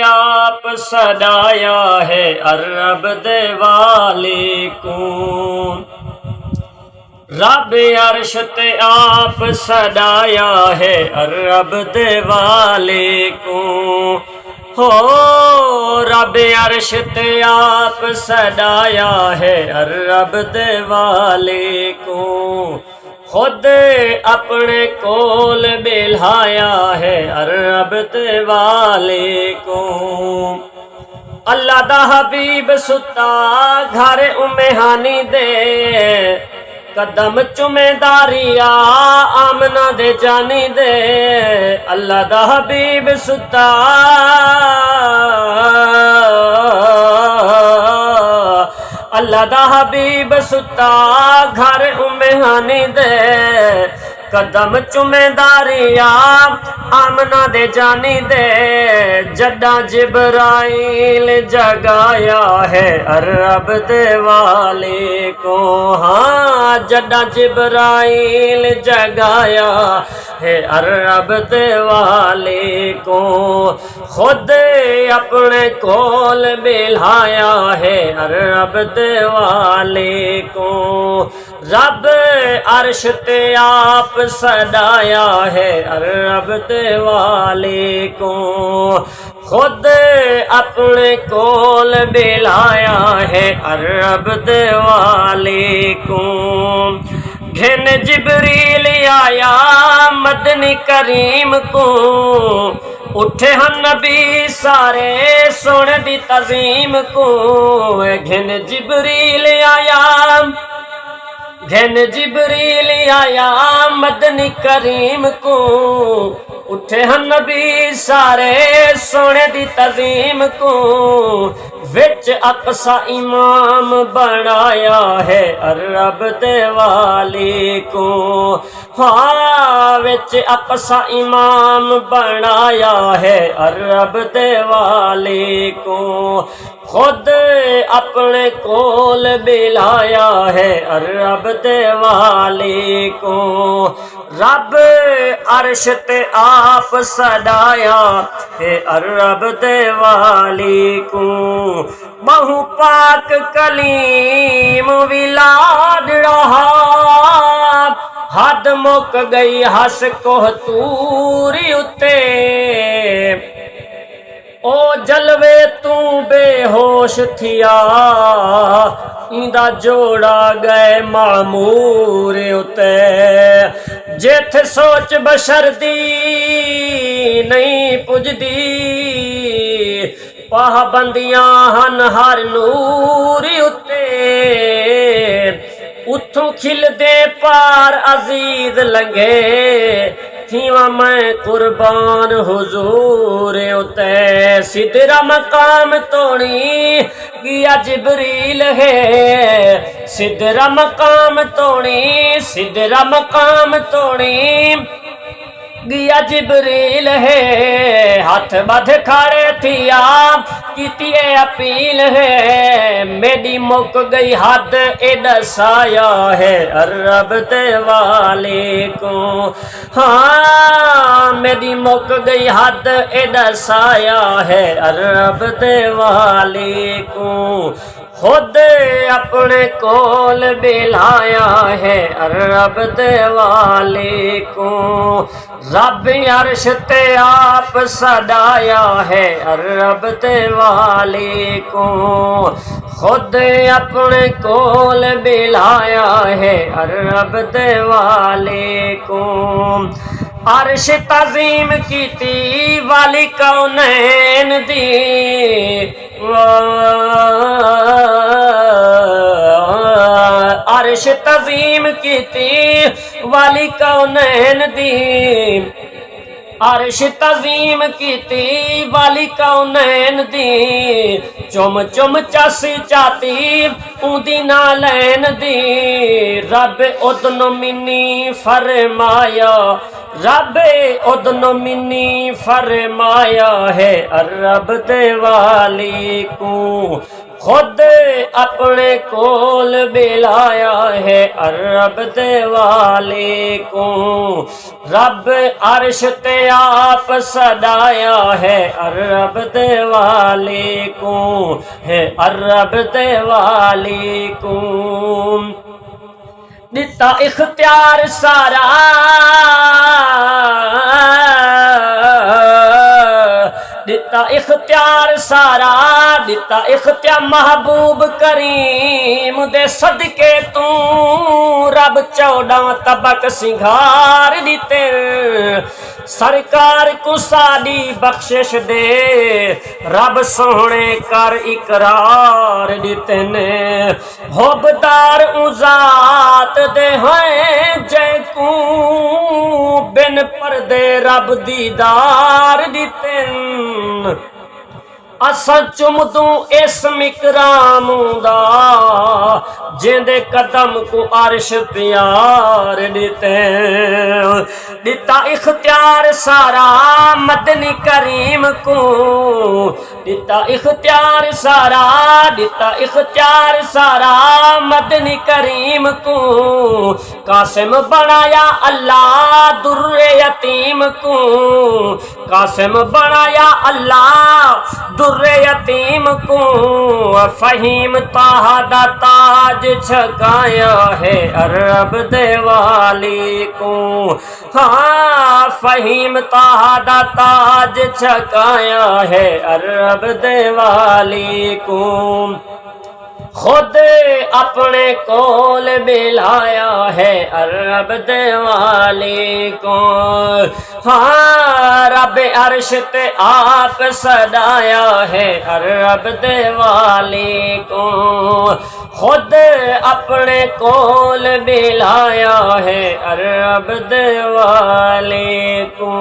آپ سدایا ہے رب دے والی کو، رب عرش تے آپ سدایا ہے رب دے والی کو، ہو رب عرش تے آپ سدایا ہے رب دے والی کو، خود اپنے کول بلھایا ہے رب دے والی کو، اللہ دا حبیب ستا گھر امہانی دے، قدم چومے داریا آمنہ دے جانی دے، اللہ دا حبیب ستا اللہ دا حبیب ستا گھر امہانی دے، قدم چومے داریا آمنہ دے جانی دے، جڈا جبرائیل جگایا ہے رب دے والی کو، ہاں جڈا جبرائیل جگایا ہے رب دے والی کو، خود اپنے کول بلھایا ہے رب دے والی کو، رب عرش تے آپ سدایا ہے رب دے والی کو، خود اپنے کول بلایا ہے رب دے والی کو، گھن جبریل آیا مدنی کریم کو، اٹھے ہم نبی سارے سونے دی تعظیم کو، گھن جبریل آیا مدنی کریم کو، اٹھے ہم نبی سارے سونے دی تعظیم کو، وچ اقصی امام بنایا ہے رب دے والی کو، ہاں وچ اقصی امام بنایا ہے رب دے والی کو، خود اپنے کول بلایا ہے رب دے والی کو، رب عرش تے آپ سدایا ہے رب دے والی کو، بہو پاک کلیم ولاد رہا، حد مک گئی ہس کوہ توری اتے، او جلوے تو بے ہوش تھیا، ایندا جوڑا گئے معمور اتے، جیتھ سوچ بشر دی نہیں پجدی، پابندیاں ہن ہر نور اتے، اتھوں کھل دے پار عزیز لنگے، تھیواں میں قربان حضور اتے، سدرا مقام توڑی گیا جبریل ہے، سدرا مقام توڑی گیا جبریل ہے، ہاتھ بدھ کھڑے تھیا کیتی اپیل ہے، میری مک گئی حد اے دسایا ہے رب دے والی کو، ہاں میری مک گئی حد اے دسایا ہے رب دے والی کو، خود اپنے کول بلایا ہے رب دے والی کو، رب عرش تے آپ سدایا ہے رب دے والی کو، خود اپنے کول بلایا ہے رب دے والی کو، عرش تعظیم کیتی والی کونین دی، عرش تعظیم کیتی والی کونین دی، عرش تعظیم کیتی والی کونین دی، چم چم چاسی چاتی اودی نالین دی، رب ادنو منی فرمایا، رب ادنو منی فرمایا ہے رب دے والی کو، خود اپنے کول بلایا ہے رب دے والی کو رب عرش تے آپ سدایا ہے رب دے والی کو ہے رب دے والی کو دتا اختیار سارا دتا اختیار سارا دتا اختیار محبوب کریم دے صدقے تو رب 14 طبق سنگھار دیتے سرکار کو ساڈی بخشش دے رب سونے کر اقرار دیتے نے حبدار ذات دے ہیں جے کو بن پردے رب دیدار دیتے اساں چمدوں اسم اکرام دا جیندے قدم کو عرش پیار دیتے دیتا اختیار سارا مدنی کریم کو دیتا اختیار سارا دیتا اختیار سارا مدنی کریم کو قاسم بنایا اللہ در یتیم کو قاسم بنایا اللہ در یتیم کو فہیم طہ دا تاج چھکایا ہے رب دے والی کو ہاں فہیم طہ دا تاج چھکایا ہے رب دے والی کو خود اپنے کول بلایا ہے رب دے والی کو ہاں رب عرش تے آپ سدایا ہے رب دے والی کو خود اپنے کول بلایا ہے رب دے والی کو